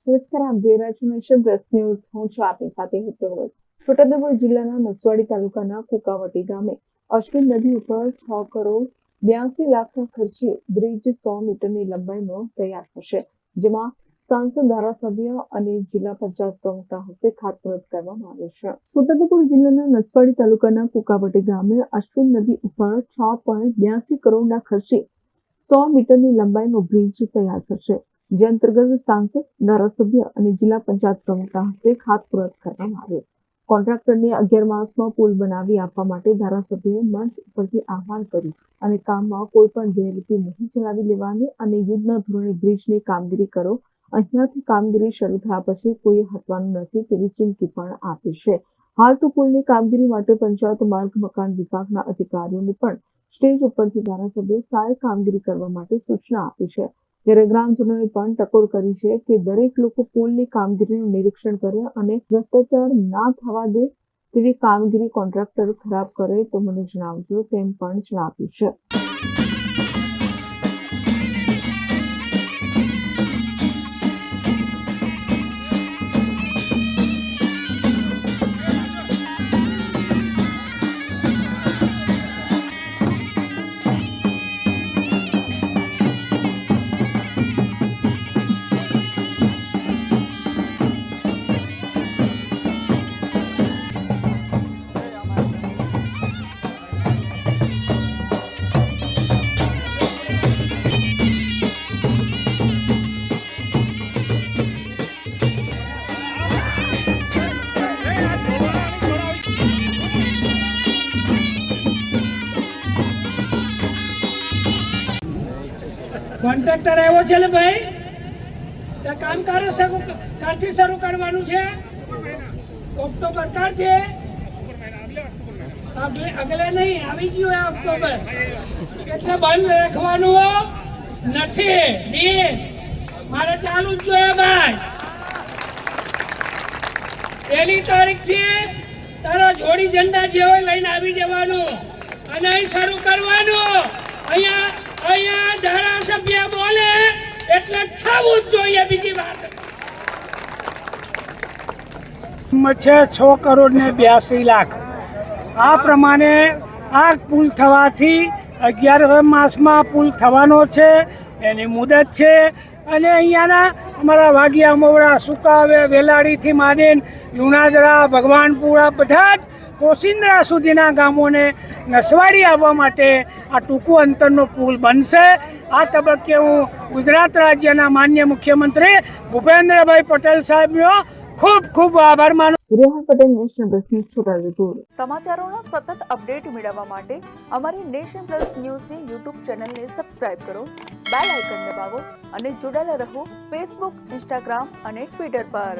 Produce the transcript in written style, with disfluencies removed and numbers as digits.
નમસ્કાર, આપ જોઈ રહ્યા છો નેશન પ્લસ ન્યૂઝ. હું છું આપની સાથે હેતલ. છોટાઉદેપુર જિલ્લાના નસવાડી તાલુકાના કુકાવટી ગામે અશ્વિન નદી ઉપર 6,82,00,000 ખર્ચે બ્રિજ 100 મીટરની લંબાઈનો તૈયાર થશે, જેમાં સાંસદ, ધારાસભ્ય અને જિલ્લા પંચાયત પ્રમુખના હસ્તે ખાતમુહૂર્ત કરવામાં આવ્યું છે. છોટાઉદેપુર જિલ્લાના નસવાડી તાલુકાના કુકાવટી ગામે અશ્વિન નદી ઉપર 6.82 કરોડના ખર્ચે 100 મીટરની લંબાઈનો બ્રિજ તૈયાર થશે, જે અંતર્ગત સાંસદ, ધારાસભ્ય અને જિલ્લા પંચાયત પ્રમુખના હસ્તે ખાતમુહૂર્ત કરવામાં આવ્યું. કોન્ટ્રાક્ટરને 11 માસમાં પુલ બનાવી આપવા માટે ધારાસભ્યએ મંચ ઉપરથી આહ્વાન કર્યું અને કામમાં કોઈ પણ ગેરરીતિ નહીં ચલાવી લેવાની અને યુદ્ધના ધોરણે બ્રિજની કામગીરી કરો. અહીંયાથી કામગીરી શરૂ થયા પછી કોઈ હટવાનું નથી તેવી ચીમકી પણ આપી છે. હાલ તો પુલની કામગીરી માટે પંચાયત માર્ગ મકાન વિભાગના અધિકારીઓને પણ સ્ટેજ ઉપરથી ધારાસભ્ય સારી કામગીરી કરવા માટે સૂચના આપી છે. ત્યારે ગ્રામજનોએ પણ ટકોર કરી છે કે દરેક લોકો પુલની કામગીરીનું નિરીક્ષણ કરે અને ભ્રષ્ટાચાર ના થવા દે. તેવી કામગીરી કોન્ટ્રાક્ટર ખરાબ કરે તો મને જણાવજો, તેમ પણ જણાવ્યું છે. કોન્ટ્રાક્ટર આવ્યો છે ને ભાઈ, તે કામ ક્યારથી શરૂ કરવાનું છે? ઓક્ટોબર ક્યારથી? અગલે નહીં, આવી ગયું ઓક્ટોબર. એટલે બંધ રાખવાનું નથી. મારે ચાલુ જ જોઈએ ભાઈ. 1 તારીખથી તારા જોડી ઝંડા જે હોય લઈને આવી જવાનું અને અહીં શરૂ કરવાનું. અહીંયા ધારાસભ્ય બોલે એટલે થવું જ જોઈએ. બીજી વાત છે 6 કરોડ ને 82 લાખ. આ પ્રમાણે આ પુલ થવાથી 11 માસમાં પુલ થવાનો છે, એની મુદત છે. અને અહીંયાના અમારા વાગિયા, મોવડા, સુકાવે, વેલાડીથી માંડીને લુણાદરા, ભગવાનપુરા બધા જ કોસિંદરા સુધીના ગામોને નસવાડી આવવા માટે આ ટૂંકું અંતરનો પુલ બનશે. આ તબક્કે હું ગુજરાત રાજ્યના માન્ય મુખ્યમંત્રી ભૂપેન્દ્રભાઈ પટેલ સાહેબનો ખૂબ ખૂબ આભાર માનું. Rehan Patel, national plus news, Chhota Udepur. સમાચારોના સતત અપડેટ મેળવવા માટે અમારી નેશન પ્લસ ન્યૂઝની યુટ્યુબ ચેનલને સબસ્ક્રાઇબ કરો, બેલ આઇકન દબાવો અને જોડાયેલા રહો ફેસબુક, ઇન્સ્ટાગ્રામ અને ટ્વિટર પર.